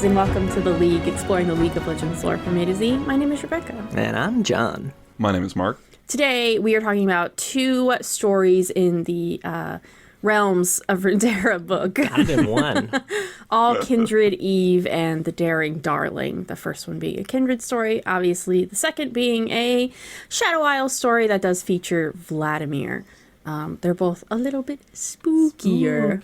and welcome to The League, exploring the League of Legends lore from A to Z. My name is Rebecca. And I'm John. My name is Mark. Today, we are talking about two stories in the Realms of Runeterra book. Gotta have been one. All Kindred, Eve, and the Daring Darling. The first one being a Kindred story, obviously. The second being a Shadow Isle story that does feature Vlkadimir. They're both a little bit spookier.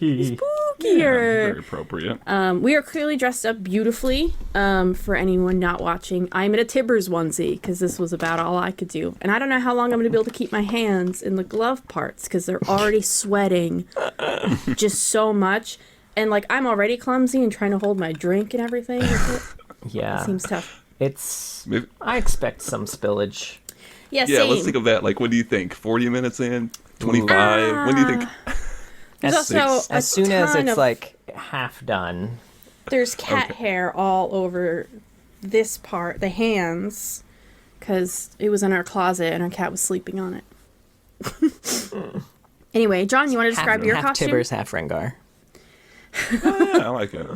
Yeah, very appropriate. We are clearly dressed up beautifully. For anyone not watching, I'm in a Tibbers onesie because this was about all I could do. And I don't know how long I'm going to be able to keep my hands in the glove parts because they're already sweating just so much. And like I'm already clumsy and trying to hold my drink and everything. Yeah. It seems tough. I expect some spillage. Yeah, Yeah, same. let's think of that. Like, what do you think? 40 minutes in? 25? When do you think? There's also As soon as it's of, like half done. there's cat hair all over this part, the hands, because it was in our closet and our cat was sleeping on it. Anyway, John, you want to describe your half costume? Tibbers, half Rengar. Yeah, I like it.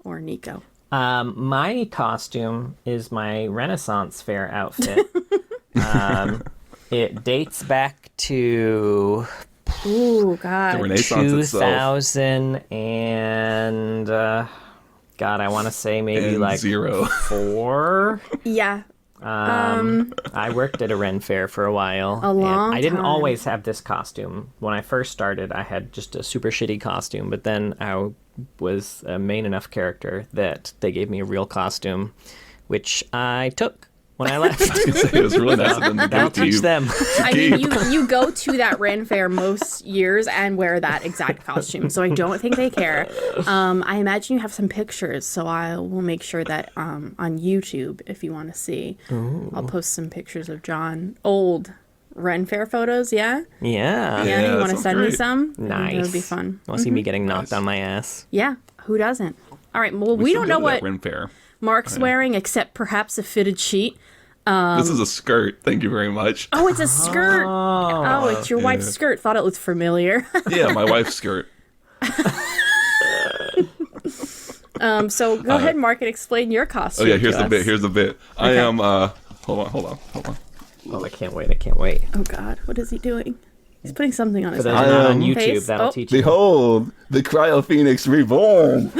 Or Nico. My costume is my Renaissance Fair outfit. It dates back to Ooh, The God. Renaissance itself. 2000 and God, I want to say maybe And like 0. 4. Yeah. I worked at a Ren fair for a while. A long and I didn't time. always have this costume. When I first started, I had just a super shitty costume, but then I was a main enough character that they gave me a real costume, which I took when I left. It was really nice of them to That'll give to teach you. them. I mean, you go to that Ren fair most years and wear that exact costume, so I don't think they care. I imagine you have some pictures, so I will make sure that on YouTube, if you want to see, I'll post some pictures of John. Old Ren fair photos, yeah? Yeah. Yeah, you that want to sounds send me great. some? Nice. That would be fun. Want to see me getting knocked on my ass? Yeah, who doesn't? All right, well, we should don't go know to that what Ren Fair. Mark's wearing, except perhaps a fitted sheet. This is a skirt. Thank you very much. Oh, it's a skirt. Oh, it's your wife's skirt. Thought it looked familiar. Yeah, my wife's skirt. So go ahead, Mark, and explain your costume. Oh yeah, here's to the bit. us. Here's the bit. I am. Hold on. Oh, I can't wait. Oh God, what is he doing? He's putting something on For his those head. not on YouTube, Face? that'll Oh. teach you. Behold, the Cryo Phoenix reborn.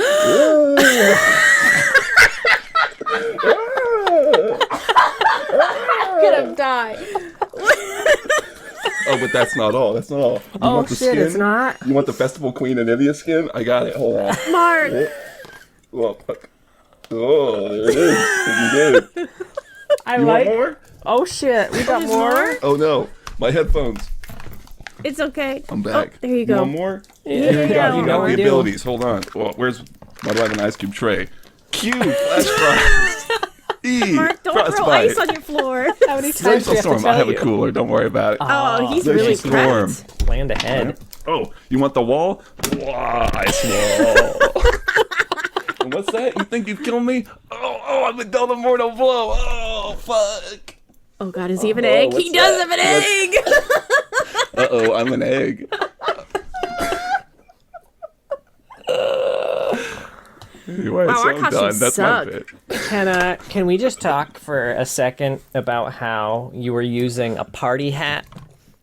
I'm gonna die. Oh, but that's not all. That's not all. You Oh want the shit, skin? it's not. You want the Festival Queen Anivia skin? I got it. Hold on. Mark. Well, fuck. Oh, there it is. You did it. I You want more? Oh shit, we got There's more. Oh no, my headphones. It's okay. I'm back. Oh, there you go. Want more? Yeah, You got we the do. abilities. Hold on. Well, where's? Why do I have an ice cube tray? Q. Flash frost. E. Mark, don't throw frostbite. ice on your floor. How many times Storm, do we have to storm. I tell have you? a cooler. Don't worry about it. Oh, he's There's really a storm. prepped. Planned ahead. Oh, you want the wall? Wah, ice wall. And what's that? You think you've killed me? Oh, I've been dealt a mortal blow. Oh, fuck. Oh God, is he have an egg? He what's does that? have an egg. Uh-oh, I'm an egg. Anyway, Wow, so our I'm costumes done. That's suck. my bit. Can we just talk for a second about how you were using a party hat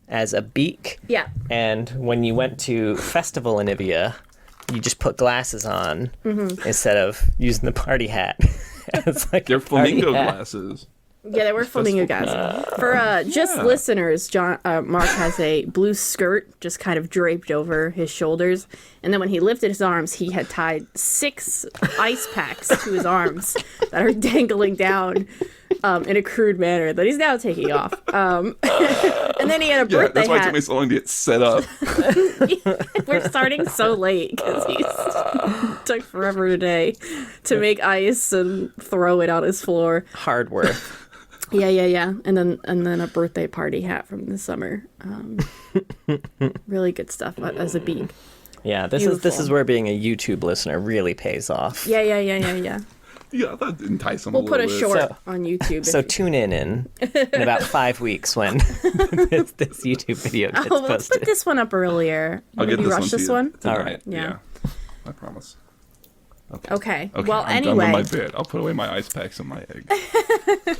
as a beak? Yeah. And when you went to Festival Anivia, you just put glasses on instead of using the party hat. It's like They're a party flamingo hat. glasses. Yeah, they were flamingo guys. For just listeners, John Mark has a blue skirt just kind of draped over his shoulders, and then when he lifted his arms, he had tied 6 ice packs to his arms that are dangling down in a crude manner that he's now taking off. And then he had a Yeah, birthday that's why it took hat. me so long to get set up. We're starting so late because he took forever today to make ice and throw it on his floor. Hard work. Yeah. And then a birthday party hat from the summer. Really good stuff as a beak. Yeah, this Beautiful. is where being a YouTube listener really pays off. Yeah. Yeah, I thought it'd entice them We'll a put little a bit. short So- on YouTube. So tune in about 5 weeks when this YouTube video gets let's posted. put this one up earlier. I'll get Maybe this rush one this to you one. tonight. All right. Yeah. I promise. Okay. Okay, Well, I'm anyway. done with my bit. I'll put away my ice packs and my egg.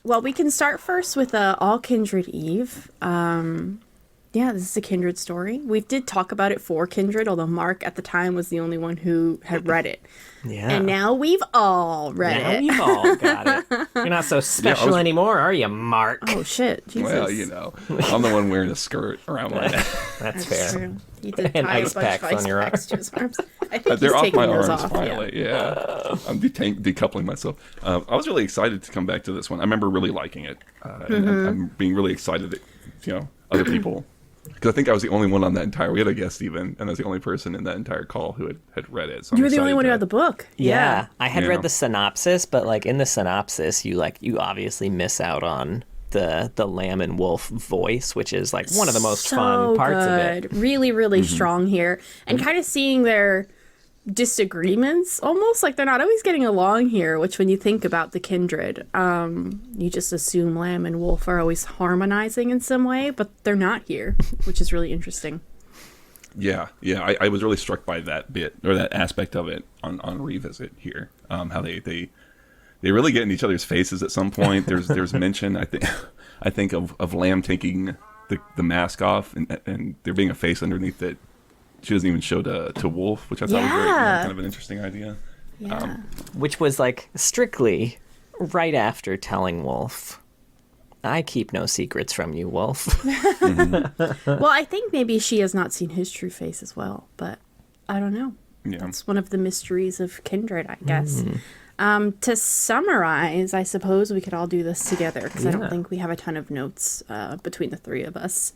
Well, we can start first with All Kindred Eve. Yeah, this is a Kindred story. We did talk about it for Kindred, although Mark at the time was the only one who had read it. Yeah. And now we've all read Now it. we've all got it. You're not so special anymore, are you, Mark? Oh, shit. Jesus. Well, you know, I'm the one wearing a skirt around my neck. That's fair. True. He did And tie ice a bunch packs of ice on your packs to his arms. I think They're he's off taking my those arms off. finally. Yeah. I'm decoupling myself. I was really excited to come back to this one. I remember really liking it. And I'm being really excited that, other people. Because I think I was the only one on that entire. We had a guest even, and I was the only person in that entire call who had read it. So You were the only one who had the book. Yeah. I had Yeah. read the synopsis, but like in the synopsis, you obviously miss out on the lamb and wolf voice, which is like one of the most fun parts of it. Really, really strong here. And kind of seeing their disagreements, almost like they're not always getting along here, which when you think about the Kindred, you just assume lamb and wolf are always harmonizing in some way, but they're not here, which is really interesting. Yeah. I was really struck by that bit, or that aspect of it on revisit here. How they really get in each other's faces at some point. There's mention, I think of Lamb taking the mask off and there being a face underneath it. She doesn't even show to Wolf, which I thought was very, kind of an interesting idea. Yeah. Which was like strictly right after telling Wolf, I keep no secrets from you, Wolf. Well, I think maybe she has not seen his true face as well, but I don't know. Yeah. It's one of the mysteries of Kindred, I guess. To summarize, I suppose we could all do this together, because I don't think we have a ton of notes between the three of us.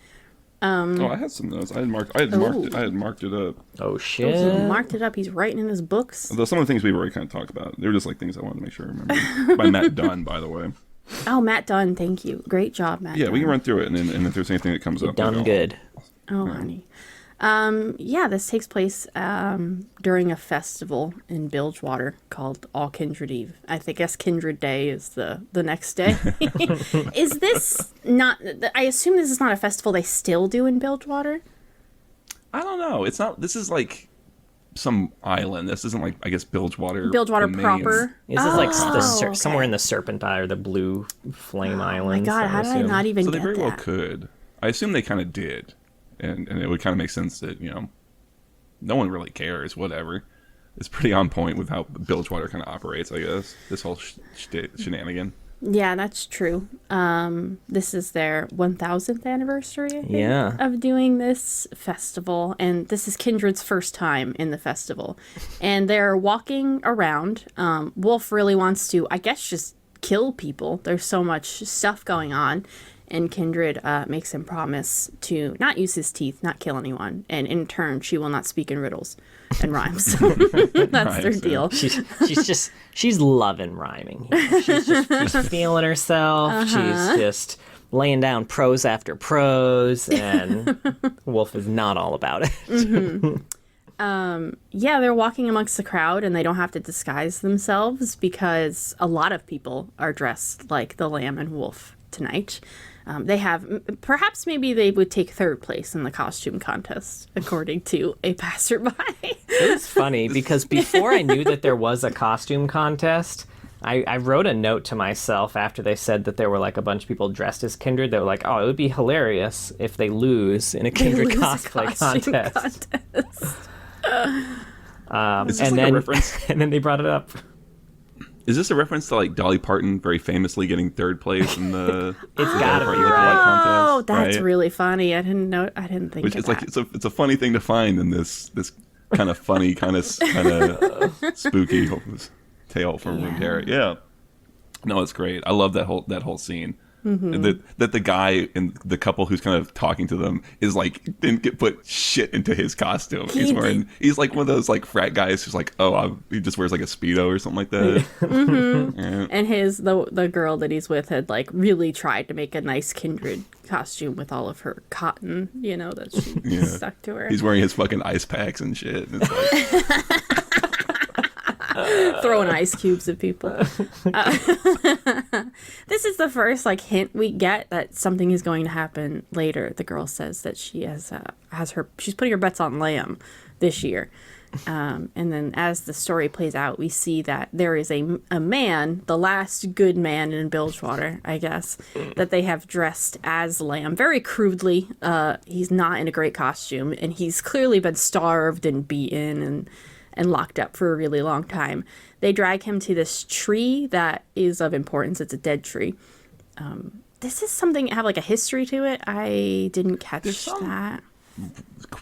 I had some notes. I had marked it up. Oh, He shit. marked it up. He's writing in his books. Although some of the things we've already kind of talked about, they were just like things I wanted to make sure I remember. By Matt Dunn, by the way. Oh, Matt Dunn, thank you. Great job, Matt Yeah, Dunn. we can run through it, and if there's anything that comes up, Done good. Oh, honey. Yeah, this takes place during a festival in Bilgewater called All Kindred Eve. I guess Kindred Day is the next day. Is this not... I assume this is not a festival they still do in Bilgewater? I don't know. It's not. This is like some island. This isn't like, I guess, Bilgewater. Bilgewater the main- proper? This is like okay. somewhere in the Serpentine or the Blue Flame Oh my Islands. god, how did I assume. not even So get they very that? well could. I assume they kind of did. And it would kind of make sense that, no one really cares, whatever. It's pretty on point with how Bilgewater kind of operates, I guess. This whole shenanigan. Yeah, that's true. This is their 1000th anniversary, I think, Yeah. of doing this festival. And this is Kindred's first time in the festival. And they're walking around. Wolf really wants to, I guess, just kill people. There's so much stuff going on. And Kindred makes him promise to not use his teeth, not kill anyone. And in turn, she will not speak in riddles and rhymes. That's their Rhymes, deal. She's loving rhyming. She's feeling herself. She's just laying down prose after prose, and Wolf is not all about it. Yeah, they're walking amongst the crowd and they don't have to disguise themselves because a lot of people are dressed like the Lamb and Wolf tonight. They have, perhaps maybe they would take third place in the costume contest, according to a passerby. It's funny because before I knew that there was a costume contest, I wrote a note to myself after they said that there were like a bunch of people dressed as Kindred. They were like, oh, it would be hilarious if they lose in a Kindred Lose a cosplay costume contest. Is this And like then a reference? and then they brought it up. Is this a reference to like Dolly Parton very famously getting third place in the It's gotta be Parton right. contest? Oh, that's right? really funny. I didn't think Which of is like that. it's a funny thing to find in this kind of funny, kind of spooky tale from Runeterra. Yeah, no, it's great. I love that whole scene. That the guy and the couple who's kind of talking to them is like didn't get put shit into his costume. He's like one of those like frat guys who's like, he just wears like a Speedo or something like that. Yeah. And the girl that he's with had like really tried to make a nice Kindred costume with all of her cotton, that she stuck to her. He's wearing his fucking ice packs and shit. And it's like, throwing ice cubes at people. This is the first hint we get that something is going to happen later. The girl says that she she's putting her bets on Lamb this year, And then as the story plays out, we see that there is a man, the last good man in Bilgewater, I guess, that they have dressed as Lamb very crudely. He's not in a great costume, and he's clearly been starved and beaten and locked up for a really long time. They drag him to this tree that is of importance. It's a dead tree. This is something have like a history to it. I didn't catch that.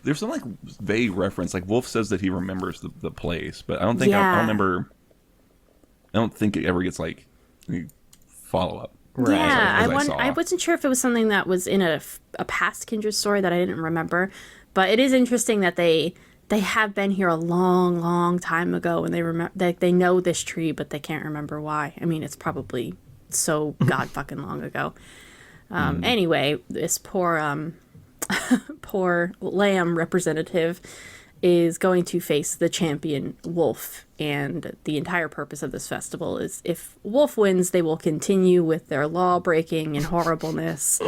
There's some like vague reference. Like Wolf says that he remembers the place, but I don't think I don't remember. I don't think it ever gets like any follow up. Right. Yeah, I wasn't sure if it was something that was in a past Kindred story that I didn't remember, but it is interesting that they have been here a long, long time ago, and they remember they know this tree, but they can't remember why. I mean, it's probably so god fucking long ago. Anyway, this poor Lamb representative is going to face the champion Wolf, and the entire purpose of this festival is if Wolf wins, they will continue with their law breaking and horribleness,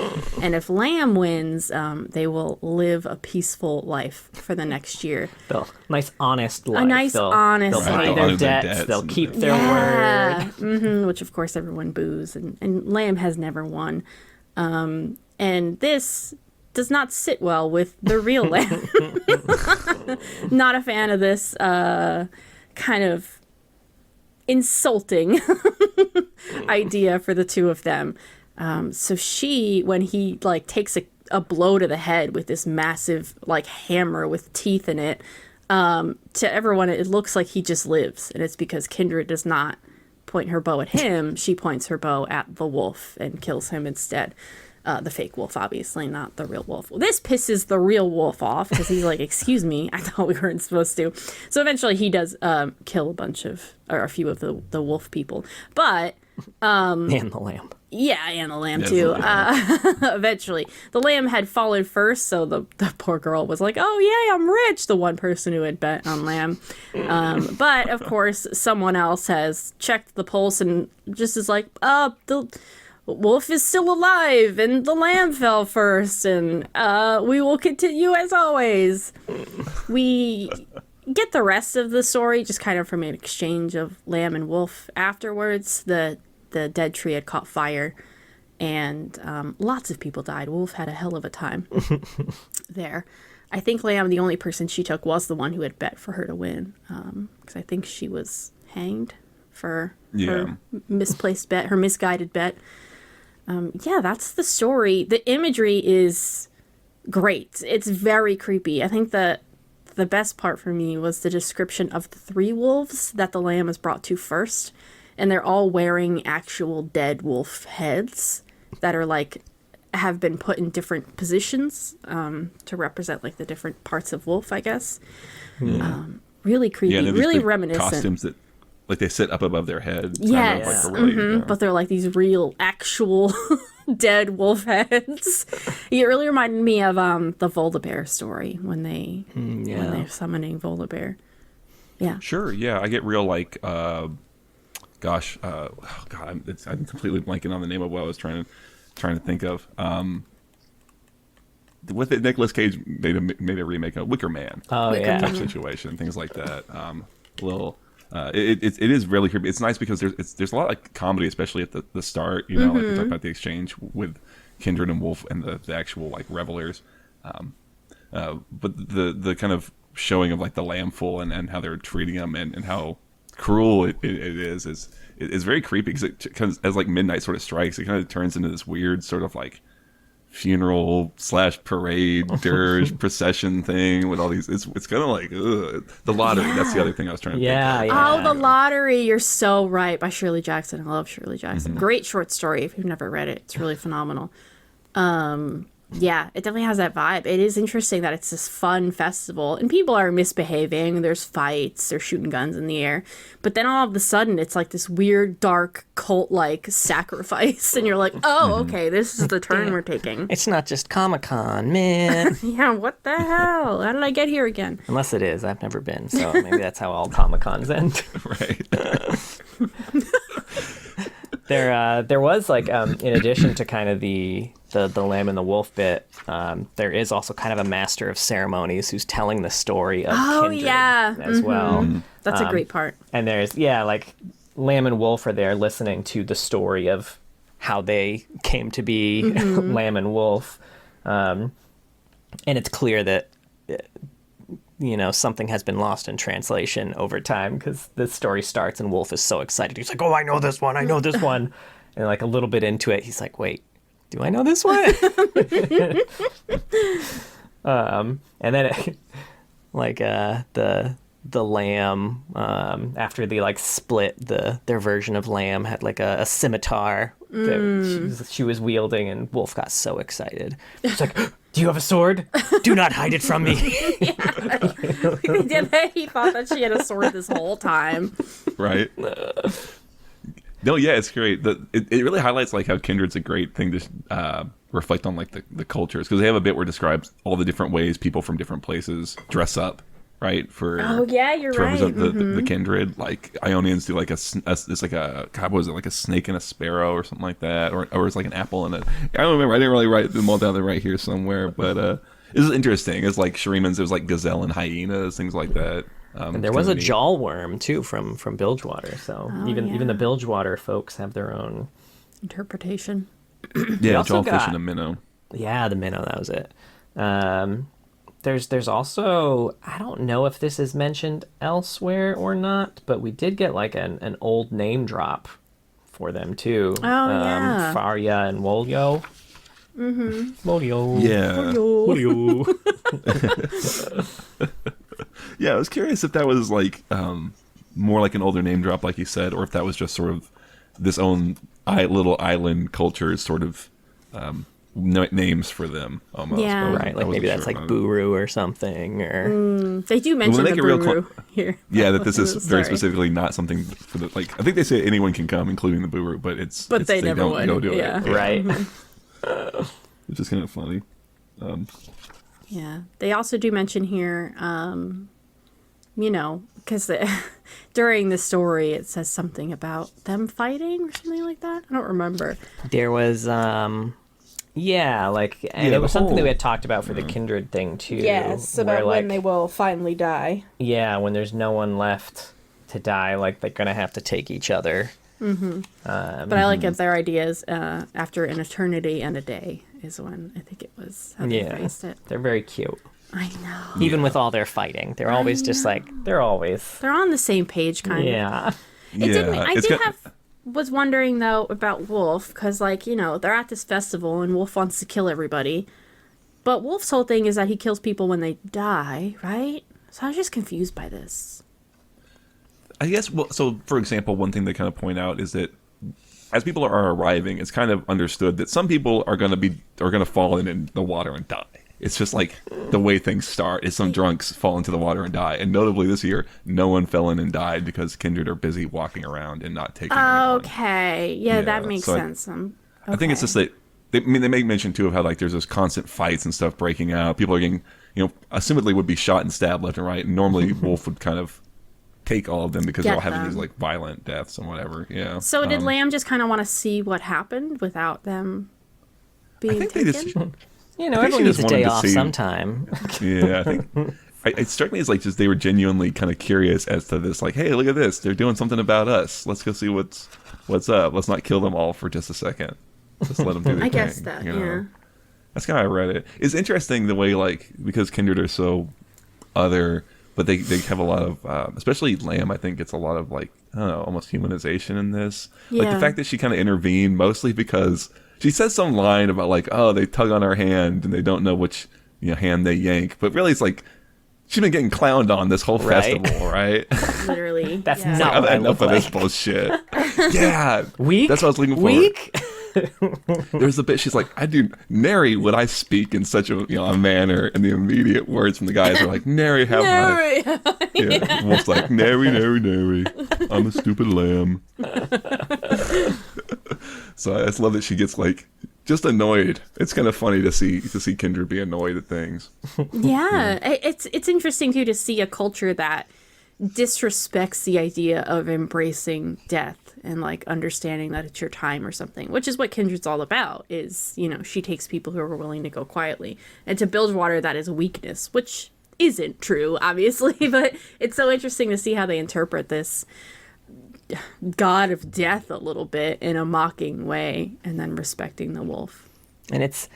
and if Lamb wins, they will live a peaceful life for the next year. Nice honest life. A nice honest life. They'll pay their debts. They'll keep their word. Mm-hmm, which of course everyone boos, and Lamb has never won. And this does not sit well with the real Lamb. Not a fan of this kind of insulting idea for the two of them. So when he like takes a blow to the head with this massive like hammer with teeth in it, to everyone it looks like he just lives, and it's because Kindred does not point her bow at him. She points her bow at the wolf and kills him instead. The fake wolf, obviously, not the real wolf. Well, this pisses the real wolf off because he's like, excuse me, I thought we weren't supposed to. So eventually he does kill a few of the wolf people. But... and the lamb. Yeah, and the lamb too. Eventually. The lamb had fallen first, so the poor girl was like, oh, yay, I'm rich. The one person who had bet on lamb. But, of course, someone else has checked the pulse and just is like, the wolf is still alive, and the lamb fell first, and we will continue as always. We get the rest of the story just kind of from an exchange of lamb and wolf afterwards. The dead tree had caught fire, and lots of people died. Wolf had a hell of a time there. I think Lamb, the only person she took, was the one who had bet for her to win, because I think she was hanged for her misplaced bet, her misguided bet. That's the story. The imagery is great. It's very creepy. I think the best part for me was the description of the 3 wolves that the lamb is brought to first. And they're all wearing actual dead wolf heads that are like, have been put in different positions to represent like the different parts of wolf, I guess. Really creepy, really reminiscent. Costumes that like they sit up above their head. Yes, kind of like really, but they're like these real, actual dead wolf heads. It really reminded me of the Vlkadimir story when they're summoning Vlkadimir. Yeah. Sure. Yeah, I get real like, I'm completely blanking on the name of what I was trying to think of. With it, Nicolas Cage made a remake of Wicker Man. Type situation, things like that. It is really creepy. It's nice because there's a lot of comedy, especially at the start. You know, like we talked about the exchange with Kindred and Wolf and the actual like revelers. But the kind of showing of like the lambful and how they're treating them and how cruel it is very creepy because as like midnight sort of strikes, it kind of turns into this weird sort of like funeral / parade dirge procession thing with all these. It's kind of like the lottery. That's the other thing I was trying to think of. Oh, the lottery. You're so right. By Shirley Jackson. I love Shirley Jackson. Great short story. If you've never read it, it's really phenomenal. Yeah, it definitely has that vibe. It is interesting that it's this fun festival and people are misbehaving. There's fights, they're shooting guns in the air. But then all of a sudden, it's like this weird, dark, cult-like sacrifice. And you're like, oh, okay, this is the turn we're taking. It's not just Comic-Con, man. Yeah, what the hell? How did I get here again? Unless it is. I've never been, so maybe that's how all Comic-Cons end. Right. There was like, in addition to kind of the the lamb and the wolf bit, there is also kind of a master of ceremonies who's telling the story of Kindred as well. That's a great part. And there's, like, lamb and wolf are there listening to the story of how they came to be lamb and wolf. And it's clear that, something has been lost in translation over time, because the story starts and Wolf is so excited. He's like, oh, I know this one. I know this one. And like a little bit into it, he's like, wait, do I know this one? And then the lamb, after they like split, their version of lamb had like a scimitar that she was wielding, and Wolf got so excited. He's like, do you have a sword? Do not hide it from me. He thought that she had a sword this whole time. Right. No, yeah, it's great. It really highlights like how Kindred's a great thing to reflect on like the cultures, because they have a bit where it describes all the different ways people from different places dress up, right? For you're to represent the Kindred. Like Ionians do like it's like a, God, what was it, like a snake and a sparrow or something like that, or it's like an apple and a, I don't remember. I didn't really write them all down. They're right here somewhere, but this is interesting. It's like Shuriman's. It was like gazelle and hyenas, things like that. And there was a jawworm too from Bilgewater. So even the Bilgewater folks have their own interpretation. Yeah, jawfish and a minnow. Yeah, the minnow. That was it. There's also, I don't know if this is mentioned elsewhere or not, but we did get like an old name drop for them too. Faria and Wolio. Wolio. Yeah. Wolio. Yeah, I was curious if that was like more like an older name drop, like you said, or if that was just sort of this own little island culture's sort of names for them almost. Yeah, right. Like maybe that's like Buru or something. Or they do mention the Buru here. Yeah, that this is very specifically not something for the, like. I think they say anyone can come, including the Buru, but they never don't go do it. Yeah. Right. Which is kind of funny. Yeah, they also do mention here, because during the story it says something about them fighting or something like that. I don't remember. There was, and it was something that we had talked about for the Kindred thing too. Yes, about when they will finally die. Yeah, when there's no one left to die, like they're gonna have to take each other. But I like it. Their ideas after an eternity and a day is when I think it was how they phrased it. They're very cute. I know. Even with all their fighting, they're always just like they're on the same page, kind of. Yeah. Was wondering though about Wolf, because they're at this festival and Wolf wants to kill everybody, but Wolf's whole thing is that he kills people when they die, right? So I was just confused by this. I guess, so for example, one thing they kind of point out is that as people are arriving, it's kind of understood that some people are going to fall in the water and die. It's just like the way things start is some drunks fall into the water and die. And notably this year, no one fell in and died because Kindred are busy walking around and not taking anyone. Okay. Yeah, that makes sense. I think it's just that, they make mention too of how like there's those constant fights and stuff breaking out. People are getting, assumedly would be shot and stabbed left and right. And normally Wolf would kind of take all of them because they're all having these like violent deaths and whatever. Yeah. So did Lamb just kind of want to see what happened without them being taken? Everyone needs a day off sometime. Yeah, I think it struck me as like just they were genuinely kind of curious as to this. Like, hey, look at this! They're doing something about us. Let's go see what's up. Let's not kill them all for just a second. Just let them do their thing. I guess that. Yeah. That's kind of how I read it. It's interesting the way like because Kindred are so other. But they have a lot of, especially Lamb, I think gets a lot of like, I don't know, almost humanization in this. Yeah. Like the fact that she kind of intervened mostly because she says some line about like, oh, they tug on her hand and they don't know which hand they yank. But really it's like, she's been getting clowned on this whole festival, right? Literally. That's not what I've had enough of this bullshit. Yeah. Weak? That's what I was looking for. Weak? There's a bit she's like, I do nary would I speak in such a a manner, and the immediate words from the guys are like, nary have I. Yeah. Wolf's like, nary, I'm a stupid lamb. So I just love that she gets like just annoyed. It's kind of funny to see Kindred be annoyed at things. Yeah. It's interesting too to see a culture that disrespects the idea of embracing death and like understanding that it's your time or something, which is what Kindred's all about. Is, you know, she takes people who are willing to go quietly, and to Bilgewater that is a weakness, which isn't true, obviously, but it's so interesting to see how they interpret this god of death a little bit in a mocking way, and then respecting the wolf. And it's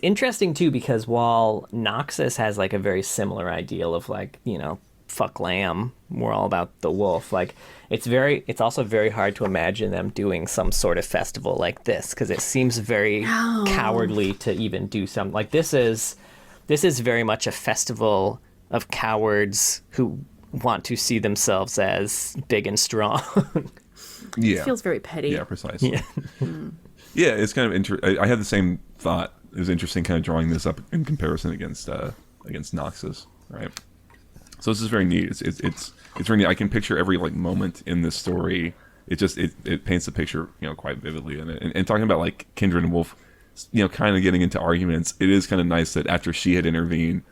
interesting too, because while Noxus has like a very similar ideal of like, you know, fuck lamb, we're all about the wolf, like it's also very hard to imagine them doing some sort of festival like this, because it seems very cowardly to even do something like this. Is very much a festival of cowards who want to see themselves as big and strong. Yeah, it feels very petty. Yeah, precisely. Yeah, yeah, it's kind of I had the same thought. It was interesting kind of drawing this up in comparison against Noxus, right? So this is very neat. It's very neat. I can picture every like moment in this story. It paints the picture, you know, quite vividly. And talking about like Kindred and Wolf, you know, kind of getting into arguments. It is kind of nice that after she had intervened,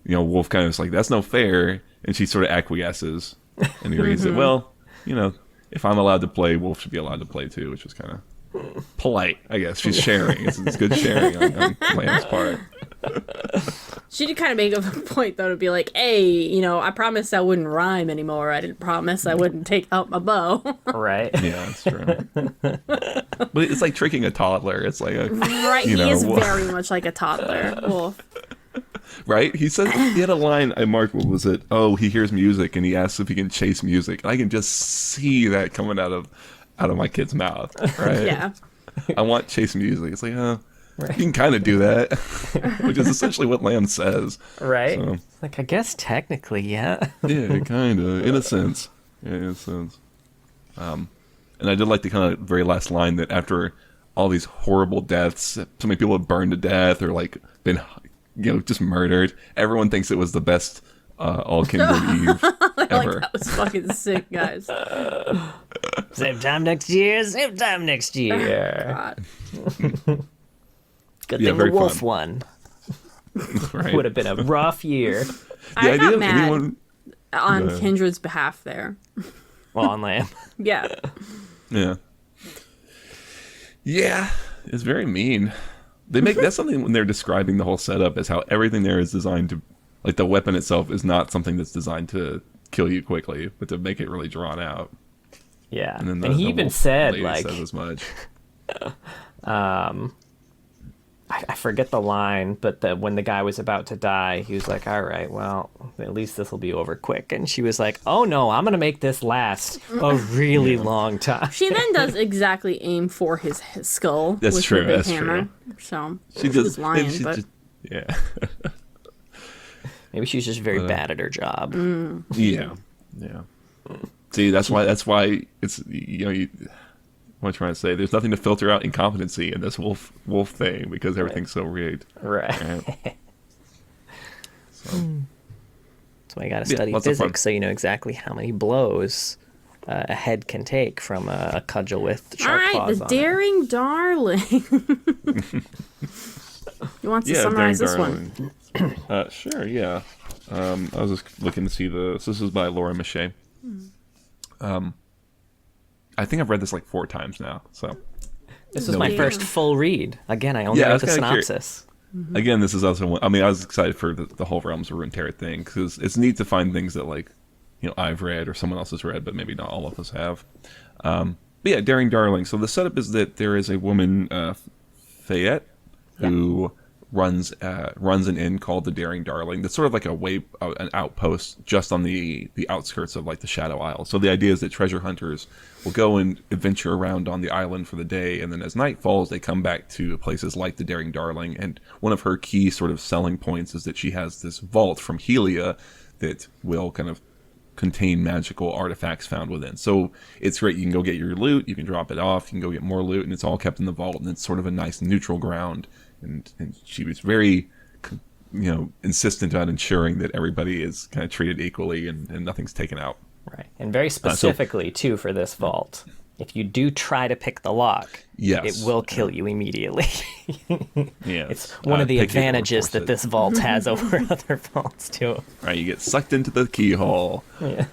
you know, Wolf kind of is like, that's no fair, and she sort of acquiesces and agrees that, well, you know, if I'm allowed to play, Wolf should be allowed to play too, which was kind of polite, I guess. She's sharing. It's good sharing on Lamb's part. She did kind of make a point, though, to be like, hey, you know, I promised I wouldn't rhyme anymore. I didn't promise I wouldn't take out my bow. Right. Yeah, that's true. But it's like tricking a toddler. It's like a... Right, he is very much like a toddler. Wolf. Right? He said, he had a line I marked, what was it? Oh, he hears music and he asks if he can chase music. And I can just see that coming out of my kid's mouth, right? Yeah. I want chase music. It's like, right. You can kind of do that, which is essentially what Lamb says. Right. So, like, I guess technically, yeah. Yeah, kind of, in a sense. Yeah, in a sense. And I did like the kind of very last line that after all these horrible deaths, so many people have burned to death or like been, you know, just murdered. Everyone thinks it was the best All Kindred Eve ever. Like, that was fucking sick, guys. Same time next year, same time next year. God. Good Yeah, thing the very wolf fun. won. Right. Would have been a rough year. I got mad anyone... on Kindred's behalf there. Well, on Lamb. Yeah. Yeah. Yeah, it's very mean. They make that's something when they're describing the whole setup as how everything there is designed to, like the weapon itself is not something that's designed to kill you quickly, but to make it really drawn out. Yeah, And, then and he even said like, says as much. I forget the line, but when the guy was about to die, he was like, all right, well, at least this will be over quick. And she was like, oh no, I'm going to make this last a really long time. She then does exactly aim for his skull. That's with true, her big that's hammer. true. So She was lying, but yeah. Maybe she's just very bad at her job. Yeah. Yeah. See, that's why it's, you know, what I'm trying to say, there's nothing to filter out incompetency in this wolf thing because everything's so rigged. Right. So, That's why you got to study physics so you know exactly how many blows a head can take from a cudgel with sharp claws all right, the on daring darling. You want to summarize this one? Sure, yeah. I was just looking to see this is by Laura Miche. I think I've read this like 4 times now. So This was my first full read. Again, I only read the synopsis. Again, this is also one, I mean, I was excited for the whole Realms of Runeterra thing because it's neat to find things that like, you know, I've read or someone else has read, but maybe not all of us have. But yeah, Daring Darling. So the setup is that there is a woman, Fayette, who runs an inn called the Daring Darling. That's sort of like an outpost just on the outskirts of like the Shadow Isle. So the idea is that treasure hunters will go and adventure around on the island for the day, and then as night falls, they come back to places like the Daring Darling. And one of her key sort of selling points is that she has this vault from Helia that will kind of contain magical artifacts found within. So it's great. You can go get your loot, you can drop it off, you can go get more loot, and it's all kept in the vault, and it's sort of a nice neutral ground. And she was very, you know, insistent on ensuring that everybody is kind of treated equally and nothing's taken out. Right. And very specifically, too, for this vault. if you do try to pick the lock, Yes. it will kill you immediately. Yeah. It's one of the pick it or advantages force that it. this vault has over other vaults, too. Right, you get sucked into the keyhole. Yeah.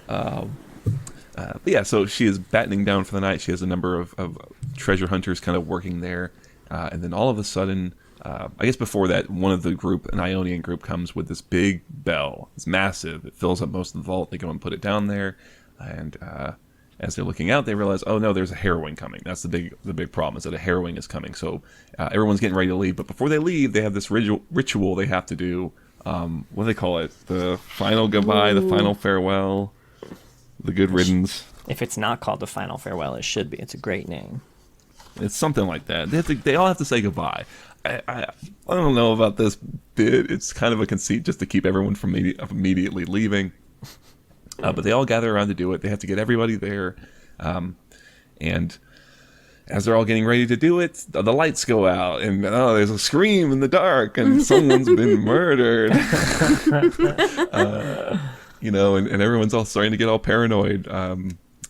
But yeah, so she is battening down for the night. She has a number of treasure hunters kind of working there. And then all of a sudden, I guess before that, one of the group, an Ionian group, comes with this big bell. It's massive. It fills up most of the vault. They go and put it down there. And as they're looking out, they realize, oh no, there's a harrowing coming. That's the big problem, is that a harrowing is coming. So everyone's getting ready to leave. But before they leave, they have this ritual they have to do. What do they call it? The final goodbye, the final farewell, the good riddance. If it's not called the final farewell, it should be. It's a great name. It's something like that. They all have to say goodbye. I don't know about this bit. It's kind of a conceit just to keep everyone from immediately leaving. But they all gather around to do it. They have to get everybody there. And as they're all getting ready to do it, the lights go out. And there's a scream in the dark. And someone's been murdered. And everyone's all starting to get all paranoid.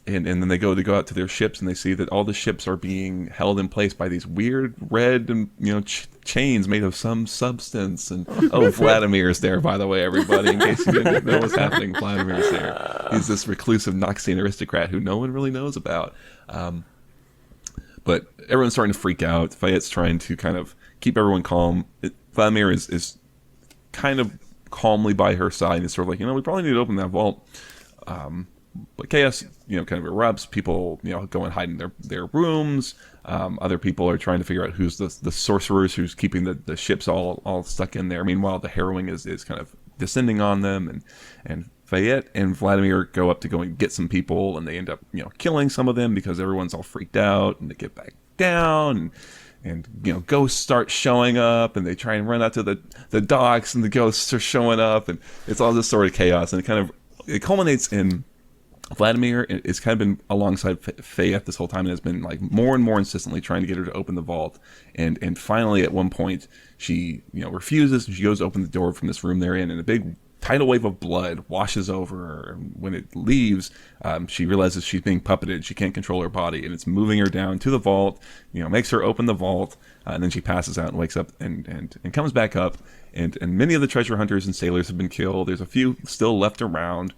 And then they go out to their ships, and they see that all the ships are being held in place by these weird red and chains made of some substance. And Vladimir's there, by the way, everybody. In case you didn't know what's happening, Vladimir's there. He's this reclusive Noxian aristocrat who no one really knows about. But everyone's starting to freak out. Fayette's trying to kind of keep everyone calm. Vladimir is kind of calmly by her side, and is sort of like, we probably need to open that vault. But chaos, kind of erupts. People, go and hide in their rooms. Other people are trying to figure out who's the sorcerers who's keeping the ships all stuck in there. Meanwhile, the harrowing is kind of descending on them, and Fayette and Vladimir go up to go and get some people, and they end up, killing some of them because everyone's all freaked out, and they get back down, and ghosts start showing up, and they try and run out to the docks, and the ghosts are showing up, and it's all this sort of chaos, and it culminates in Vladimir has kind of been alongside Fayette this whole time, and has been like more and more insistently trying to get her to open the vault. And finally, at one point, she refuses, and she goes to open the door from this room they're in, and a big tidal wave of blood washes over her. And when it leaves, she realizes she's being puppeted. She can't control her body, and it's moving her down to the vault. Makes her open the vault, and then she passes out and wakes up and comes back up. And many of the treasure hunters and sailors have been killed. There's a few still left around.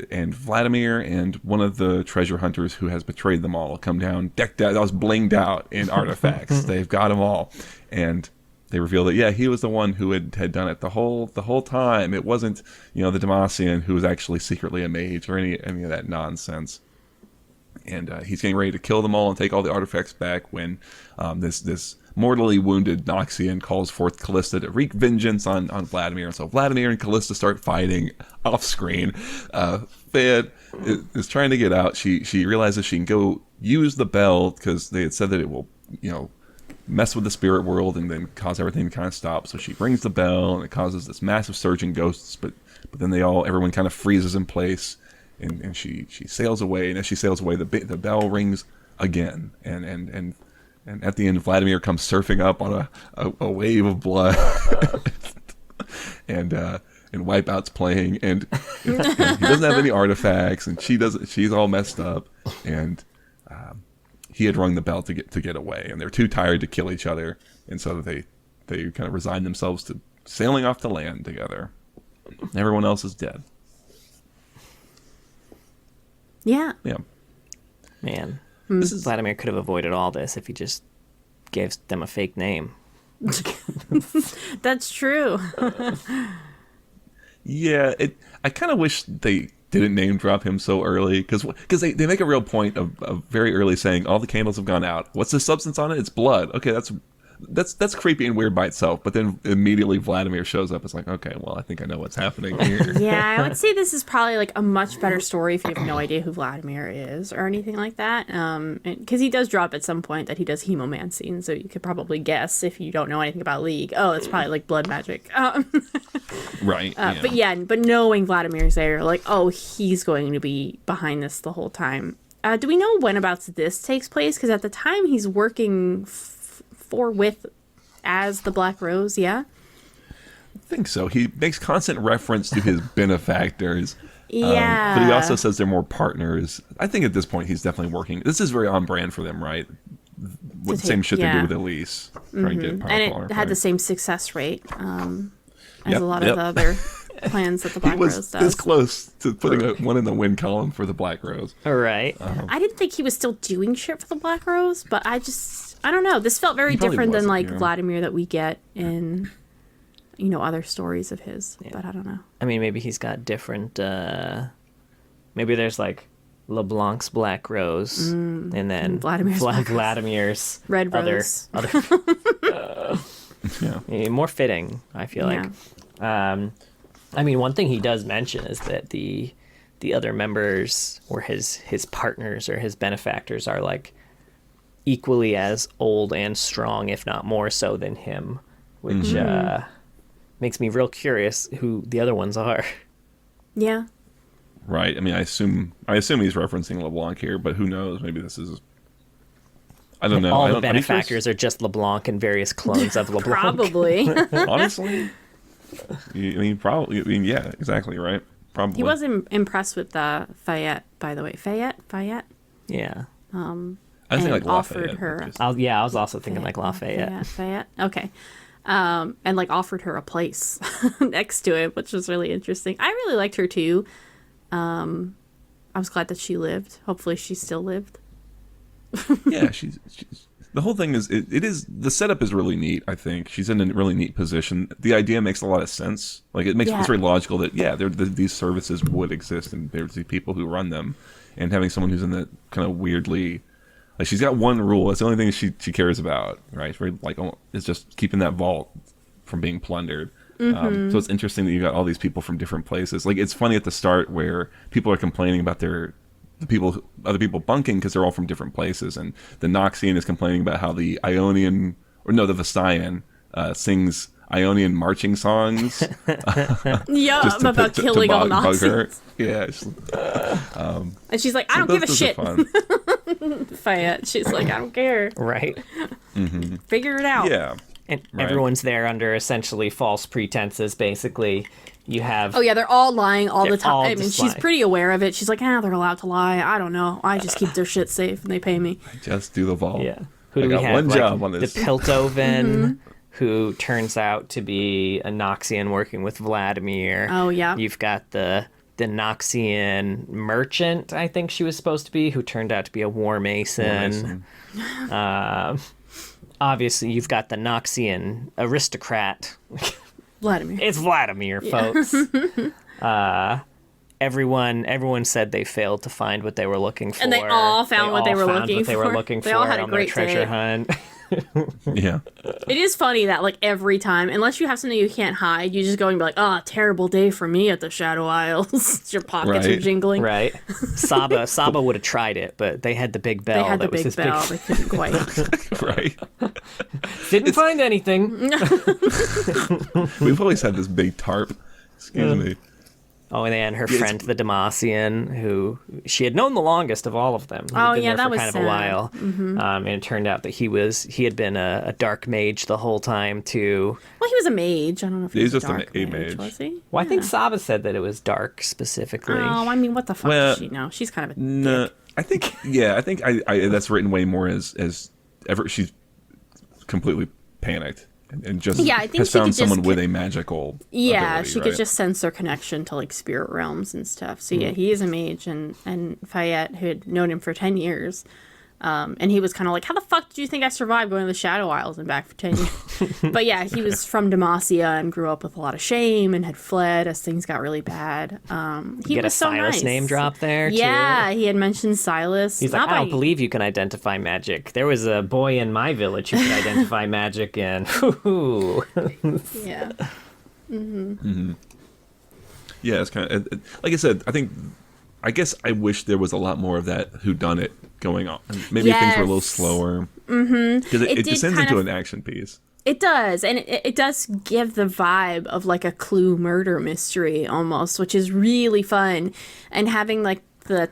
And Vladimir and one of the treasure hunters who has betrayed them all come down, decked out, that was blinged out in artifacts. They've got them all, and they reveal that he was the one who had done it the whole time. It wasn't the Demacian who was actually secretly a mage or any of that nonsense. And he's getting ready to kill them all and take all the artifacts back when this mortally wounded Noxian calls forth Callista to wreak vengeance on Vladimir. And so Vladimir and Callista start fighting off screen. Fayette is trying to get out. She realizes she can go use the bell because they had said that it will, mess with the spirit world and then cause everything to kind of stop. So she rings the bell, and it causes this massive surge in ghosts. But then everyone kind of freezes in place, and she sails away. And as she sails away, the bell rings again, and at the end, Vladimir comes surfing up on a wave of blood, and Wipeout's playing, and he doesn't have any artifacts, and she's all messed up, and he had rung the bell to get away, and they're too tired to kill each other, and so they kind of resign themselves to sailing off to land together. Everyone else is dead. Yeah. Man. Vladimir could have avoided all this if he just gave them a fake name. That's true. Yeah, I kind of wish they didn't name drop him so early, because they make a real point of very early saying all the candles have gone out. What's the substance on it? It's blood. Okay, that's creepy and weird by itself, but then immediately Vladimir shows up. It's like, okay, well, I think I know what's happening here. Yeah, I would say this is probably like a much better story if you have no idea who Vladimir is or anything like that. Because he does drop at some point that he does hemomancy, and so you could probably guess if you don't know anything about League. Oh, it's probably like blood magic. Right. But knowing Vladimir's there, like, oh, he's going to be behind this the whole time. Do we know whenabouts this takes place? Because at the time he's working as the Black Rose, yeah? I think so. He makes constant reference to his benefactors. Yeah. But he also says they're more partners. I think at this point he's definitely working. This is very on brand for them, right? What same shit they do with Elise. Trying to get And it had the same success rate as a lot of the other plans that the Black Rose does. This close to putting one in the win column for the Black Rose. All right. I didn't think he was still doing shit for the Black Rose, but I don't know. This felt very different than like Vlkadimir that we get in, other stories of his. Yeah. But I don't know. I mean, maybe he's got different. Maybe there's like LeBlanc's Black Rose, and then Vlkadimir's Red Rose. Yeah, more fitting. I feel like. I mean, one thing he does mention is that the other members or his partners or his benefactors are like equally as old and strong, if not more so than him, which makes me real curious who the other ones are. Yeah. Right. I mean, I assume he's referencing LeBlanc here, but who knows? Maybe this is. I don't know. All the benefactors are just LeBlanc and various clones of LeBlanc. Probably. Honestly, probably. Yeah, exactly. Right. Probably. He was impressed with Fayette, by the way. Fayette. Yeah. I think like offered Lafayette, her. I was also thinking like Lafayette. Fayette. Okay. And like offered her a place next to it, which was really interesting. I really liked her too. I was glad that she lived. Hopefully she still lived. Yeah, she's the whole thing is it is the setup is really neat. I think she's in a really neat position. The idea makes a lot of sense. Like it's very logical that these services would exist and there's these people who run them, and having someone who's in that kind of weirdly, like she's got one rule. It's the only thing she cares about, right? It's very like it's just keeping that vault from being plundered. So it's interesting that you got all these people from different places. Like it's funny at the start where people are complaining about other people bunking because they're all from different places, and the Noxian is complaining about how the Visayan sings Ionian marching songs. About killing all Noxians. Yeah. And she's like, I don't give a shit. Fayette, she's like, I don't care. Right. Figure it out. Yeah. And everyone's there under essentially false pretenses, basically. You have... Oh, yeah, they're all lying all the time. I mean, she's lying. Pretty aware of it. She's like, they're allowed to lie. I don't know. I just keep their shit safe and they pay me. I just do the vault. Yeah. Who do we have? One job on this. The Piltover, who turns out to be a Noxian working with Vlkadimir. Oh, yeah. You've got the Noxian merchant, I think she was supposed to be, who turned out to be a war mason. Obviously, you've got the Noxian aristocrat. Vladimir. It's Vladimir, folks. Everyone said they failed to find what they were looking for. And they all found what they were looking for. They all had a great treasure hunt. Yeah. It is funny that like every time, unless you have something you can't hide, you just go and be like, terrible day for me at the Shadow Isles. Your pockets are jingling. Right. Saba would have tried it, but they had the big bell. They had the big bell. They couldn't quite. Right. Didn't find anything. We've always had this big tarp. Excuse me. Oh, and her friend, the Demacian, who she had known the longest of all of them. He'd been there for kind of a while. And it turned out that he had been a dark mage the whole time, too. Well, he was a mage. I don't know if he was just a dark mage. Was he? Well, I think Saba said that it was dark, specifically. Oh, I mean, what the fuck does she know? She's kind of a dick. I think that's written way more as ever. She's completely panicked. And just I think has found someone with a magical ability, she right? could just sense their connection to like spirit realms and stuff. So yeah, he is a mage, and Fayette, who had known him for 10 years, and he was kind of like, how the fuck did you think I survived going to the Shadow Isles and back for 10 years? But yeah, he was from Demacia and grew up with a lot of shame and had fled as things got really bad. He was so Silas nice. Name drop there, too. Yeah, he had mentioned Silas. He's like, I don't believe you can identify magic. There was a boy in my village who could identify magic, and yeah. Yeah, it's kind of like I said. I guess I wish there was a lot more of that whodunit going on. Maybe things were a little slower. Because it descends into an action piece. It does, and it does give the vibe of like a Clue murder mystery almost, which is really fun. And having like the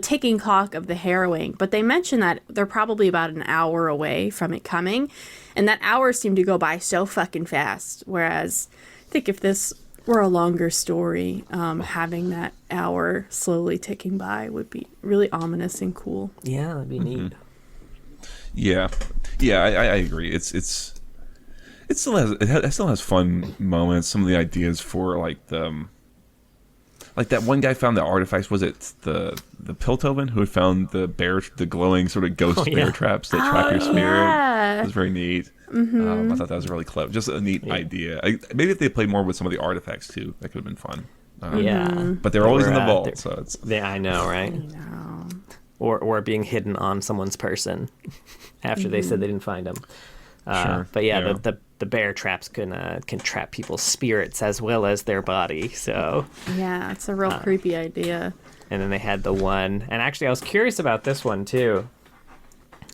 ticking clock of the harrowing. But they mention that they're probably about an hour away from it coming. And that hour seemed to go by so fucking fast. Whereas I think if this or a longer story, having that hour slowly ticking by would be really ominous and cool. Yeah, that'd be neat. Yeah, I agree. It still has fun moments. Some of the ideas for like that one guy found the artifacts. Was it the Piltover who had found the glowing sort of ghost bear traps that track your spirit? It was very neat. I thought that was really clever. Just a neat idea. Maybe if they played more with some of the artifacts too, that could have been fun. But they're always in the vault, so it's. Yeah, I know, right? I know. Or being hidden on someone's person after they said they didn't find them. Sure. But yeah, the bear traps can trap people's spirits as well as their body. So yeah, it's a real creepy idea. And then they had the one, and actually I was curious about this one too.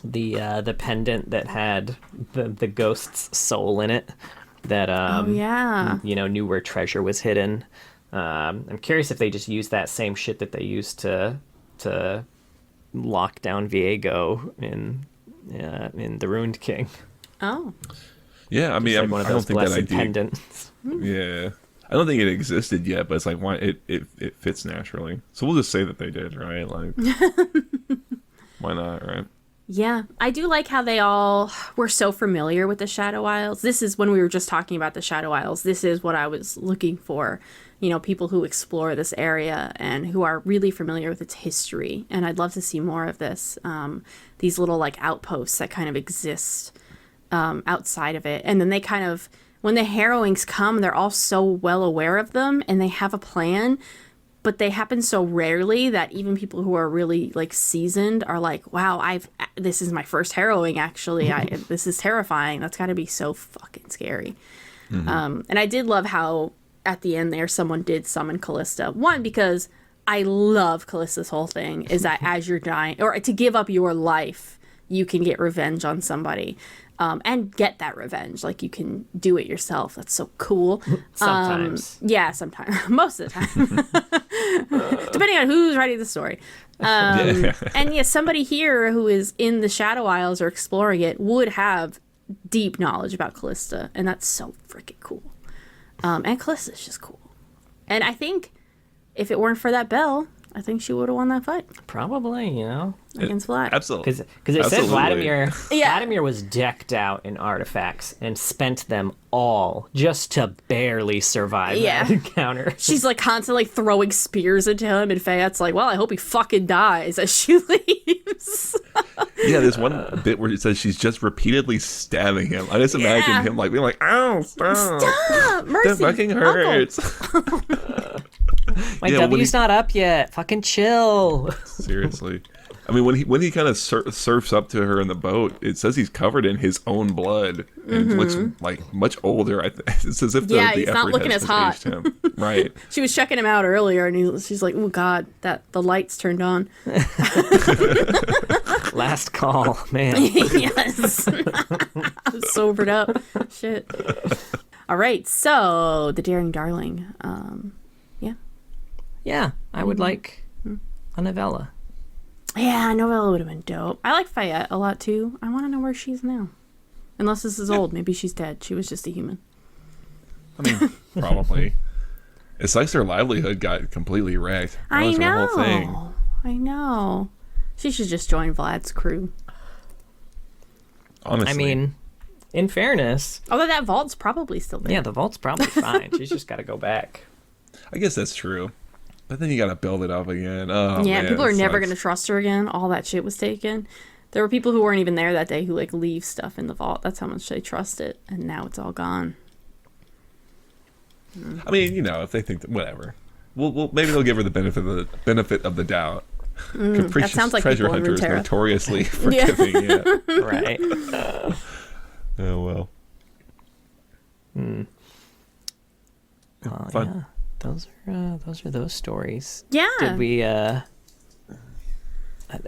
The pendant that had the ghost's soul in it, that knew where treasure was hidden. I'm curious if they just used that same shit that they used to lock down Viego in the Ruined King. Oh. Yeah, I mean, I don't think that idea. Pendants. Yeah, I don't think it existed yet, but it's like why it fits naturally. So we'll just say that they did, right? Like, why not, right? Yeah, I do like how they all were so familiar with the Shadow Isles. This is when we were just talking about the Shadow Isles. This is what I was looking for. You know, people who explore this area and who are really familiar with its history. And I'd love to see more of this. These little like outposts that kind of exist outside of it. And then they kind of, when the harrowings come, they're all so well aware of them and they have a plan. But they happen so rarely that even people who are really like seasoned are like, wow, this is my first harrowing, actually. This is terrifying. That's got to be so fucking scary. And I did love how at the end there, someone did summon Callista. One, because I love Callista's whole thing is that as you're dying, or to give up your life, you can get revenge on somebody. And get that revenge. Like, you can do it yourself. That's so cool. Sometimes. Yeah, sometimes. Most of the time. Depending on who's writing the story. And yeah, somebody here who is in the Shadow Isles or exploring it would have deep knowledge about Callista. And that's so freaking cool. And Callista's just cool. And I think if it weren't for that bell, I think she would have won that fight. Probably, against Vlad. Absolutely. Because it said Absolutely. Vladimir was decked out in artifacts and spent them all just to barely survive that encounter. She's like constantly throwing spears into him, and Fayette's like, well, I hope he fucking dies as she leaves. Yeah, there's one bit where it says she's just repeatedly stabbing him. I just imagine him like being like, "Ow, stop! Mercy, that fucking hurts." My W's not up yet. Fucking chill. Seriously. I mean, when he kind of surfs up to her in the boat, it says he's covered in his own blood and looks like much older. It's as if the he's effort not looking has as hot. aged him. Right. She was checking him out earlier, and she's like, "Oh God, that the lights turned on." Last call, man. Yes. Sobered up. Shit. All right, so the Daring Darling. Yeah, I would like a novella. Yeah, a novella would have been dope. I like Fayette a lot too. I want to know where she's now. Unless this is old. Maybe she's dead. She was just a human. I mean, probably. It's like their livelihood got completely wrecked. I know. Her whole thing. I know. She should just join Vlad's crew. Honestly. I mean, in fairness. Although that vault's probably still there. Yeah, the vault's probably fine. She's just got to go back. I guess that's true. But then you gotta build it up again. Oh, yeah, man, people are never going to trust her again. All that shit was taken. There were people who weren't even there that day who like leave stuff in the vault. That's how much they trust it. And now it's all gone. I mean, if they think that, whatever. Well, maybe they'll give her the benefit of the doubt. That sounds like treasure people in hunters Runeterra. notoriously forgiving. Yeah. Right. Oh well. Fun. Yeah. Those are those stories. Yeah. Did we? I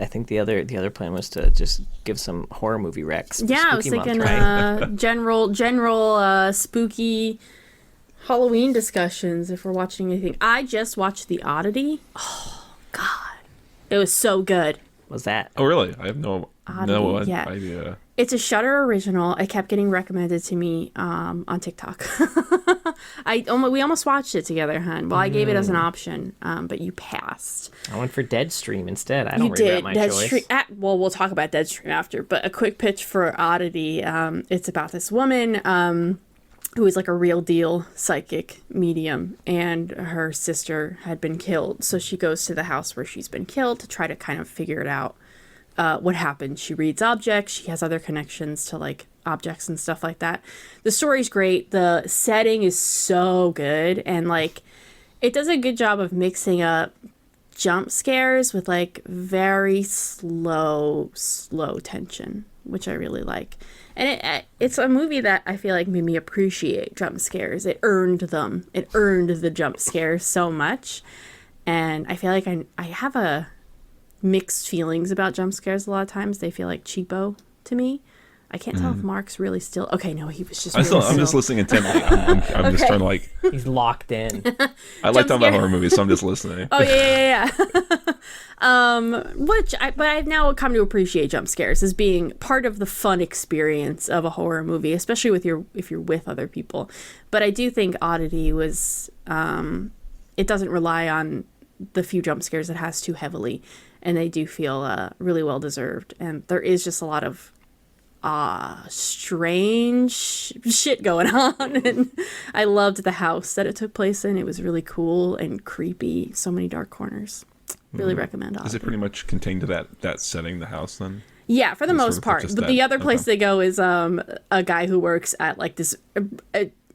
think the other plan was to just give some horror movie recs. Yeah, I was thinking general spooky Halloween discussions. If we're watching anything, I just watched The Oddity. Oh God, it was so good. Was that? Oh really? I have no Yeah. idea. It's a Shudder original. It kept getting recommended to me on TikTok. We almost watched it together, hun. Well, I gave it as an option, but you passed. I went for Deadstream instead. I don't regret my choice. Well, we'll talk about Deadstream after, but a quick pitch for Oddity. It's about this woman who is like a real deal psychic medium, and her sister had been killed. So she goes to the house where she's been killed to try to kind of figure it out. What happened. She reads objects. She has other connections to like objects and stuff like that. The story's great. The setting is so good, and like it does a good job of mixing up jump scares with like very slow tension, which I really like. And it's a movie that I feel like made me appreciate jump scares. It earned them. It earned the jump scares so much, and I feel like I have a mixed feelings about jump scares a lot of times. They feel like cheapo to me. I can't tell if Mark's really still... Okay, no, he was just really I'm just listening intently. I'm just trying to like... He's locked in. I like talking about horror movies, so I'm just listening. Oh, yeah. But I've now come to appreciate jump scares as being part of the fun experience of a horror movie, especially if you're with other people. But I do think Oddity was... it doesn't rely on the few jump scares it has too heavily, and they do feel really well deserved. And there is just a lot of strange shit going on, and I loved the house that it took place in. It was really cool and creepy. So many dark corners. Really recommend Oddity. Is it pretty much contained to that setting, the house, then? Yeah, for the most part. But the other place they go is a guy who works at like this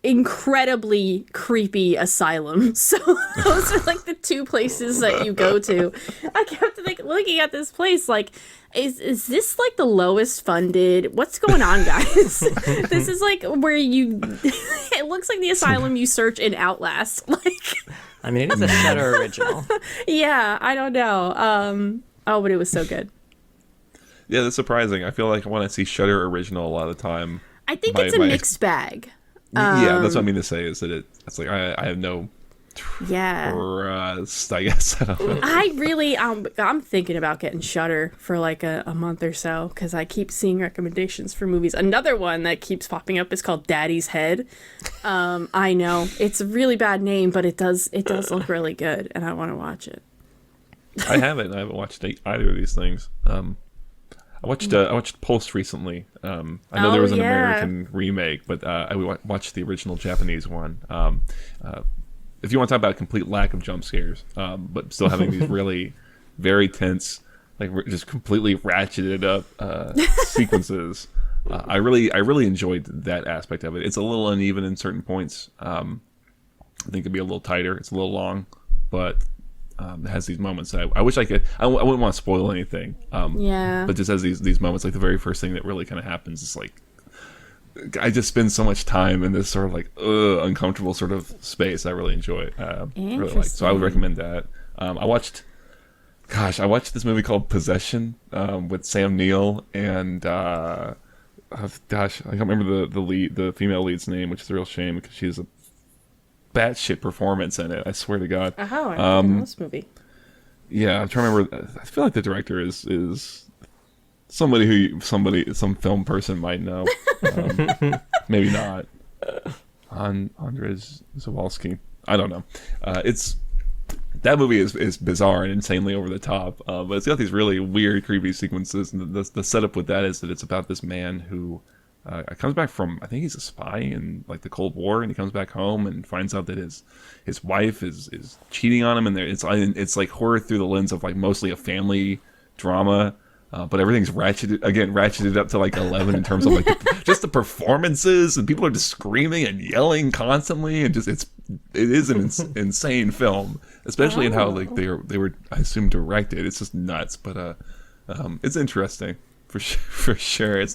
incredibly creepy asylum. So those are like the two places that you go to. I kept like looking at this place like, is this like the lowest funded? What's going on, guys? This is like where it looks like the asylum you search in Outlast. Like, I mean, it is a Shudder original. Yeah, I don't know. But it was so good. Yeah, that's surprising. I feel like when I see Shudder original a lot of the time, I think it's a mixed bag. Yeah, that's what I mean to say is that it's like I have no trust, I guess. I don't know. I really I'm thinking about getting Shudder for like a month or so, because I keep seeing recommendations for movies. Another one that keeps popping up is called Daddy's Head. I know it's a really bad name, but it does look really good, and I want to watch it. I haven't watched either of these things. I watched Pulse recently. I know there was an American remake, but I watched the original Japanese one. If you want to talk about a complete lack of jump scares, but still having these really very tense, like just completely ratcheted up sequences, I really enjoyed that aspect of it. It's a little uneven in certain points. I think it'd be a little tighter. It's a little long, but it has these moments that I wish I could. I wouldn't want to spoil anything. Yeah. But just has these moments, like the very first thing that really kind of happens is like, I just spend so much time in this sort of like uncomfortable sort of space. I really enjoy it. Really like. So I would recommend that. I watched this movie called Possession with Sam Neill and I can't remember the female lead's name, which is a real shame because she's a batshit performance in it. I swear to God. Oh, I don't know this movie. Yeah, I'm trying to remember. I feel like the director is some film person might know. Maybe not. Andrzej Zawalski. I don't know. That movie is bizarre and insanely over the top, but it's got these really weird, creepy sequences. And the setup with that is that it's about this man who comes back from, I think he's a spy in like the Cold War, and he comes back home and finds out that his wife is cheating on him, and it's like horror through the lens of like mostly a family drama. But everything's ratcheted up to like 11 in terms of like just the performances, and people are just screaming and yelling constantly, and just it is an insane film, especially in how like they were I assume directed. It's just nuts, but it's interesting for sure. I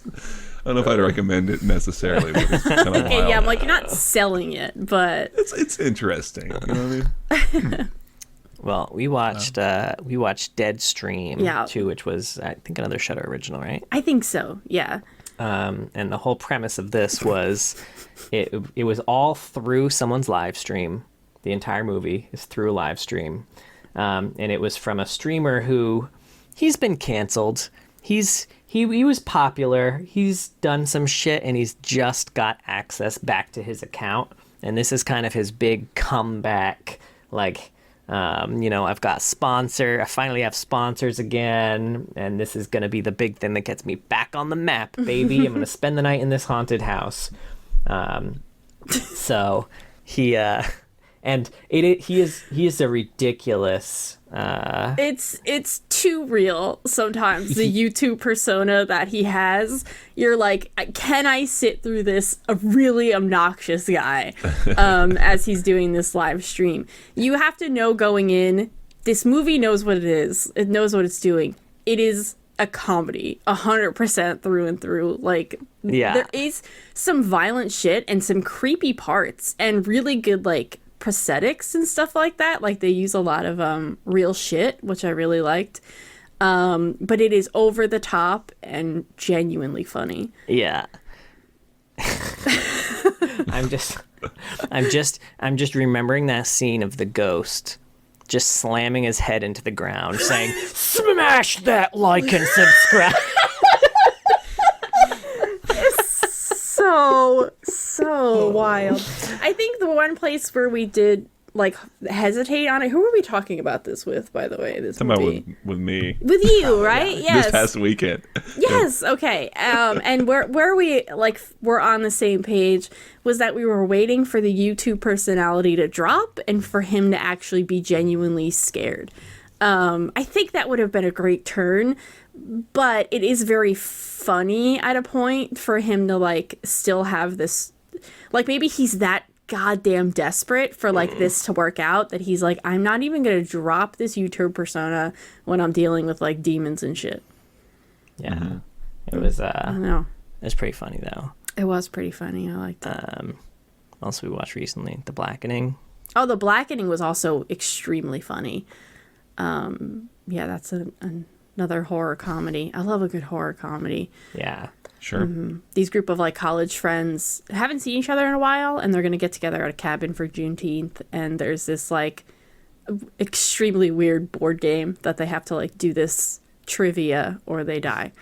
don't know if I'd recommend it necessarily, but it's kind of Okay, wild. yeah, I'm like, you're not selling it, but it's interesting. You know what I mean? Well, we watched Deadstream too, which was I think another Shudder original, right? I think so. Yeah. And the whole premise of this was it was all through someone's live stream. The entire movie is through a live stream, and it was from a streamer who he's been canceled. He's he was popular. He's done some shit, and he's just got access back to his account. And this is kind of his big comeback. Like, I've got I finally have sponsors again, and this is going to be the big thing that gets me back on the map, baby. I'm going to spend the night in this haunted house. So he is a ridiculous. It's too real sometimes. The YouTube persona that he has, you're like, can I sit through this a really obnoxious guy as he's doing this live stream? You have to know going in, this movie knows what it is. It knows what it's doing. It is a comedy 100% through and through. Like, there is some violent shit and some creepy parts and really good like prosthetics and stuff like that. Like, they use a lot of real shit, which I really liked. But it is over the top and genuinely funny. Yeah. I'm just remembering that scene of the ghost just slamming his head into the ground saying, "Smash that like and subscribe." So wild. I think the one place where we did like hesitate on it. Who were we talking about this with, by the way? This movie with me. With you, right? Yeah. Yes. This past weekend. Yes. Okay. And where we like we're on the same page was that we were waiting for the YouTube personality to drop and for him to actually be genuinely scared. I think that would have been a great turn, but it is very funny at a point for him to like still have this, like maybe he's that goddamn desperate for like this to work out that he's like, I'm not even gonna drop this YouTube persona when I'm dealing with like demons and shit. Yeah. Mm-hmm. It was I don't know. It was pretty funny though. It was pretty funny. I liked it. Also we watched recently The Blackening. Oh, The Blackening was also extremely funny. Yeah, that's another horror comedy. I love a good horror comedy. Yeah. Sure. Mm-hmm. These group of like college friends haven't seen each other in a while, and they're gonna get together at a cabin for Juneteenth. And there's this like extremely weird board game that they have to like do this trivia or they die.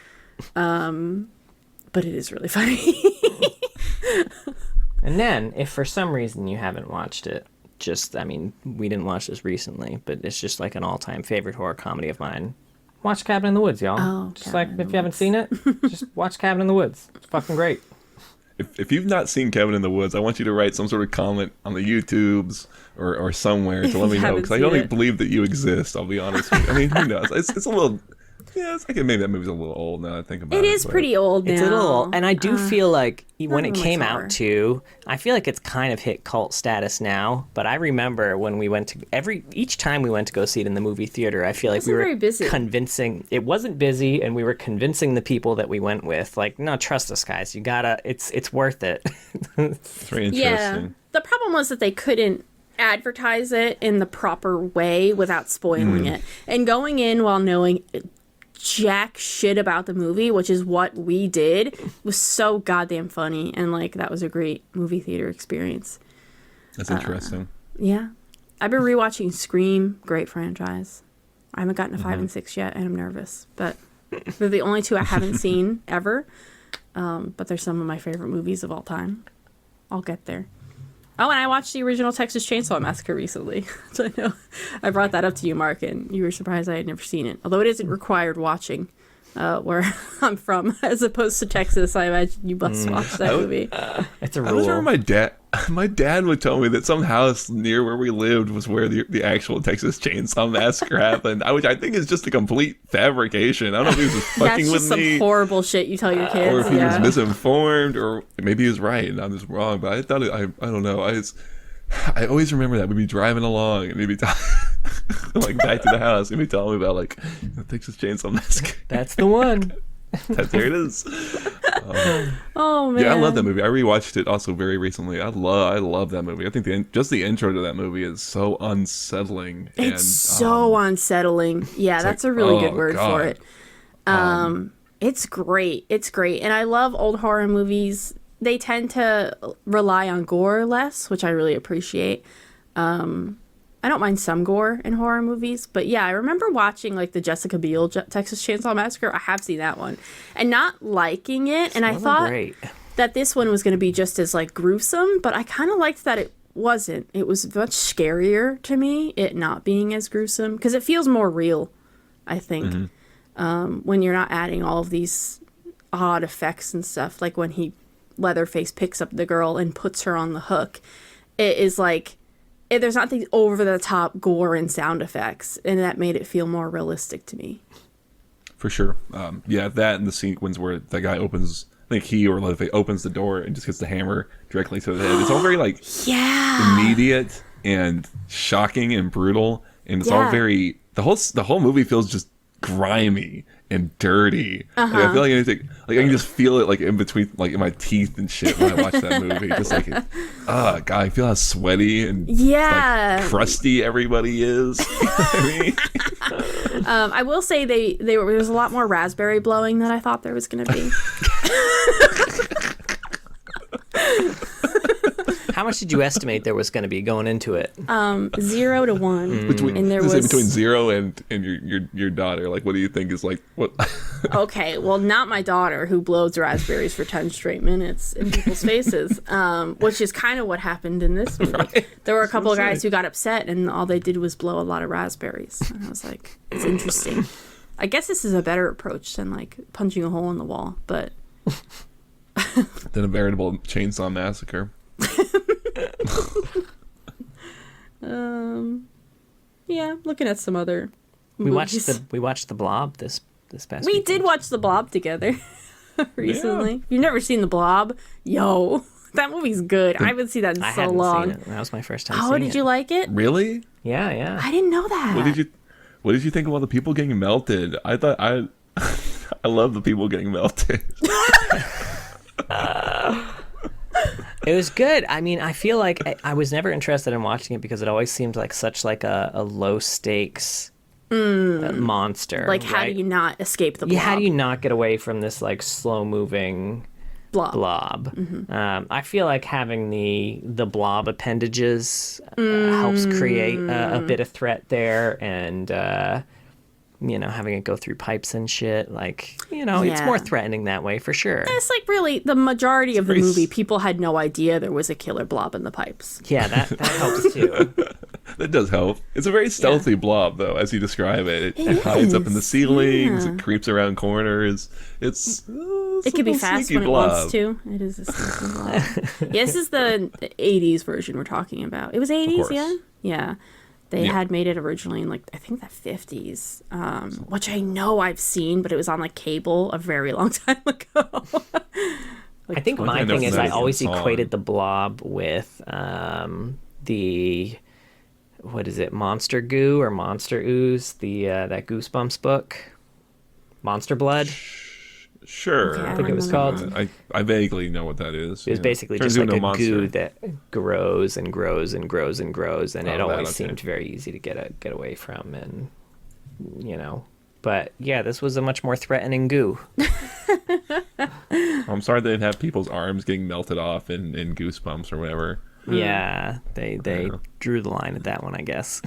But it is really funny. And then, if for some reason you haven't watched it, we didn't watch this recently, but it's just like an all-time favorite horror comedy of mine. Watch Cabin in the Woods, y'all. Oh, just like, if you haven't seen it, just watch Cabin in the Woods. It's fucking great. If you've not seen Cabin in the Woods, I want you to write some sort of comment on the YouTubes or somewhere to let me know, because I don't even believe that you exist, I'll be honest with you. I mean, who knows? It's a little... Yeah, it's like maybe that movie's a little old now that I think about it. It is pretty old now. It's a little old, and I do feel like when it much came horror. out too, I feel like it's kind of hit cult status now. But I remember when we went to each time we went to go see it in the movie theater, I feel like we were very busy. convincing. It wasn't busy, and we were convincing the people that we went with, like, no, trust us, guys. You gotta. It's worth it. It's very interesting. Yeah. The problem was that they couldn't advertise it in the proper way without spoiling it. And going in while knowing jack shit about the movie, which is what we did, was so goddamn funny. And like, that was a great movie theater experience. That's interesting. Yeah. I've been rewatching Scream. Great franchise. I haven't gotten to 5 and 6 yet, and I'm nervous. But they're the only two I haven't seen ever. But they're some of my favorite movies of all time. I'll get there. Oh, and I watched the original Texas Chainsaw Massacre recently. So I know I brought that up to you, Mark, and you were surprised I had never seen it. Although it isn't required watching where I'm from, as opposed to Texas. I imagine you must watch that movie. It's a I rule. remember my dad would tell me that some house near where we lived was where the actual Texas Chainsaw Massacre happened, which I think is just a complete fabrication. I don't know if he was just fucking That's with just me, some horrible shit you tell your kids. or if he yeah. was misinformed, or maybe he was right and I'm just wrong. But I thought I don't know. I always remember that we'd be driving along and he'd be like back to the house and he'd be telling me about like the Texas Chainsaw Massacre. That's the one. There it is. Oh man. Yeah, I love that movie. I rewatched it also very recently. I love that movie. I think just the intro to that movie is so unsettling. It's so unsettling. Yeah, that's like, a really oh, good word God. for it. It's great. It's great. And I love old horror movies. They tend to rely on gore less, which I really appreciate. I don't mind some gore in horror movies, but yeah, I remember watching like the Jessica Biel Texas Chainsaw Massacre. I have seen that one and not liking it. And I thought that this one was going to be just as like gruesome, but I kind of liked that it wasn't. It was much scarier to me, it not being as gruesome, because it feels more real, I think, when you're not adding all of these odd effects and stuff. Like when Leatherface picks up the girl and puts her on the hook, it is like there's not these over the top gore and sound effects, and that made it feel more realistic to me. For sure. Yeah, that and the sequence where that guy opens, I think he or Leatherface opens the door and just gets the hammer directly to the head. It's all very like immediate and shocking and brutal, and it's all very the whole movie feels just grimy and dirty. Like, I feel like anything, like I can just feel it like in between, like in my teeth and shit when I watch that movie. Just like, God, I feel how sweaty and like, crusty everybody is. You know what I mean? I will say there was a lot more raspberry blowing than I thought there was going to be. How much did you estimate there was going to be going into it? 0 to 1. And there was between 0 and your daughter. Like, what do you think is like what? Okay, well, not my daughter, who blows raspberries for 10 straight minutes in people's faces, which is kind of what happened in this movie. Right. There were a couple of guys who got upset, and all they did was blow a lot of raspberries. And I was like, it's interesting. I guess this is a better approach than like punching a hole in the wall, but than a veritable chainsaw massacre. Yeah, looking at some other movies. We watched the Blob this past We weekend. did watch the Blob together recently. Yeah. You've never seen the Blob? Yo, that movie's good. I haven't seen that in so long. Seen it. That was my first time seeing it. Oh, did you like it? Really? Yeah. I didn't know that. What did you think of all the people getting melted? I thought I love the people getting melted. It was good. I mean, I feel like I was never interested in watching it because it always seemed like such like a low stakes monster. Like, how do you not escape the blob? Yeah, how do you not get away from this like slow moving blob? I feel like having the blob appendages helps create a bit of threat there, and having it go through pipes and shit, like, it's more threatening that way for sure. And it's like really the majority of the movie, people had no idea there was a killer blob in the pipes. Yeah, that helps too. That does help. It's a very stealthy blob, though, as you describe it. It hides up in the ceilings. It creeps around corners. It can be fast when it wants to. It is a sneaky blob. Yeah, this is the 80s version we're talking about. It was 80s, yeah? Yeah. They had made it originally in, like, I think the 50s, which I know I've seen, but it was on, like, cable a very long time ago. I think my thing is I always equated the blob with the, what is it, Monster Goo or Monster Ooze, that Goosebumps book? Monster Blood? Sure. I think it was called. I vaguely know what that is. It was basically just like a goo that grows and grows and grows and grows, and it always seemed very easy to get away from, and But yeah, this was a much more threatening goo. I'm sorry they didn't have people's arms getting melted off in Goosebumps or whatever. Yeah, they drew the line at that one, I guess.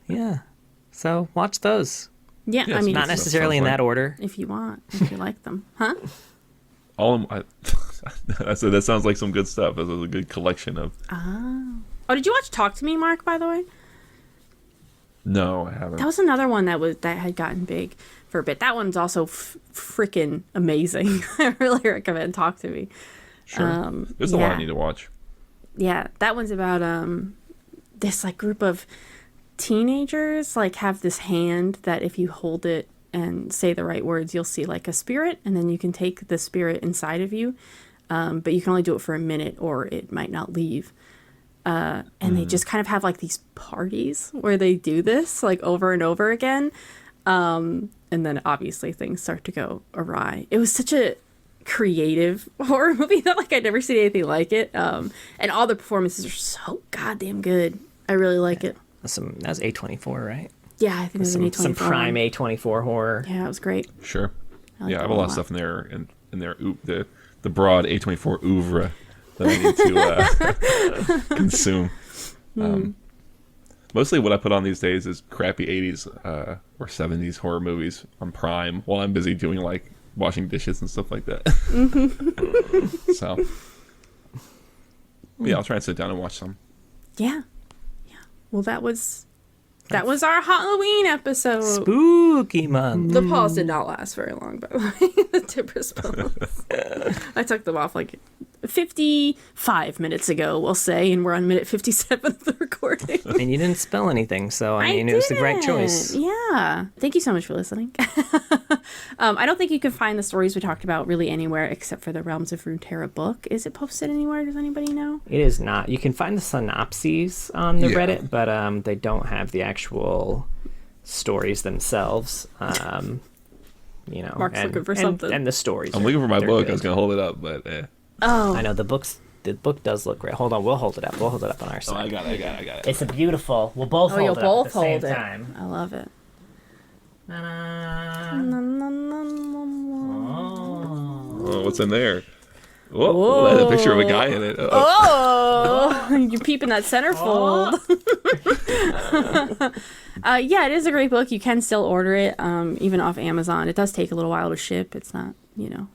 Yeah. So watch those. Yeah, I mean, not necessarily in that order. If you want, if you like them, huh? That sounds like some good stuff. This is a good collection of. Oh, did you watch Talk to Me, Mark? By the way. No, I haven't. That was another one that had gotten big for a bit. That one's also freaking amazing. I really recommend Talk to Me. Sure. There's a lot I need to watch. Yeah, that one's about this like group of teenagers like have this hand that if you hold it and say the right words, you'll see like a spirit, and then you can take the spirit inside of you, but you can only do it for a minute or it might not leave. And they just kind of have like these parties where they do this like over and over again, and then obviously things start to go awry. It was such a creative horror movie that like I'd never seen anything like it, and all the performances are so goddamn good. I really like it. That was A24, right? Yeah, I think it was an A24. Some prime A24 horror. Yeah, it was great. Sure. I have a lot of stuff in there, the broad A24 oeuvre. that I need to consume. Mostly what I put on these days is crappy 80s or 70s horror movies on Prime while I'm busy doing like washing dishes and stuff like that. So, yeah, I'll try and sit down and watch some. Yeah. Well, that was our Halloween episode. Spooky month. The pause did not last very long, by the way. The Tipper's pause. I took them off like 55 minutes ago, we'll say, and we're on minute 57 of the recording. And you didn't spell anything, so I mean, it was the right choice. Yeah. Thank you so much for listening. I don't think you can find the stories we talked about really anywhere except for the Realms of Runeterra book. Is it posted anywhere? Does anybody know? It is not. You can find the synopses on the Reddit, but they don't have the actual stories themselves. You know, Mark's looking for something. And the stories. I'm looking for my book. Good. I was going to hold it up, but Oh. I know the book does look great. Hold on, we'll hold it up. We'll hold it up on our side. I got it. It's a beautiful. We'll both hold you'll it both up at the hold same it. time. I love it. Oh, what's in there? Whoa, that had a picture of a guy in it. Oh, you're peeping that centerfold. Yeah, it is a great book. You can still order it, even off Amazon. It does take a little while to ship. It's not, in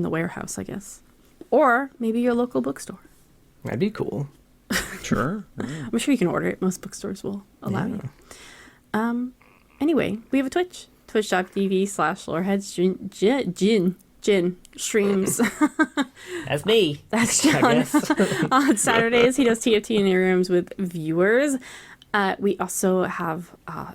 the warehouse, I guess. Or maybe your local bookstore. That'd be cool. Sure. I'm sure you can order it. Most bookstores will allow you. Anyway, we have a Twitch. Twitch.tv/loreheads Jin streams. That's me. That's I John. guess. On Saturdays, he does TFT in rooms with viewers. We also have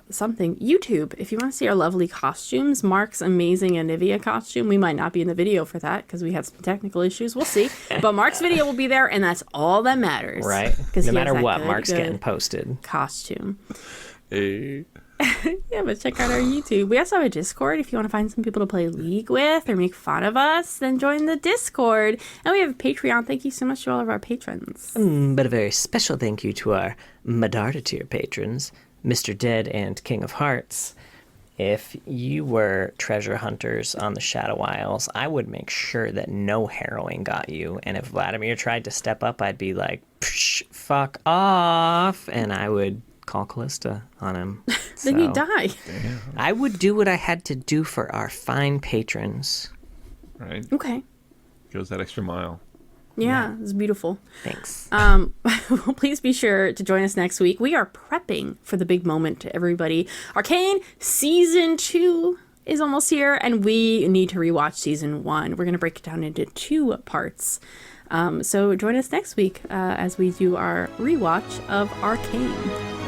something. YouTube, if you want to see our lovely costumes, Mark's amazing Anivia costume. We might not be in the video for that because we had some technical issues. We'll see. But Mark's video will be there, and that's all that matters. Right. No matter what, good, Mark's getting posted. Costume. Hey. Yeah, but check out our YouTube. We also have a Discord. If you want to find some people to play League with or make fun of us, then join the Discord. And we have a Patreon. Thank you so much to all of our patrons. But a very special thank you to our Medarda tier patrons, Mr. Dead and King of Hearts. If you were treasure hunters on the Shadow Isles, I would make sure that no harrowing got you. And if Vladimir tried to step up, I'd be like, psh, fuck off. And I would call Callista on him. Then you die. Damn. I would do what I had to do for our fine patrons. Right. Okay. Goes that extra mile. Yeah, it's beautiful. Thanks. Please be sure to join us next week. We are prepping for the big moment to everybody. Arcane Season 2 is almost here, and we need to rewatch Season 1. We're going to break it down into 2 parts. So join us next week as we do our rewatch of Arcane.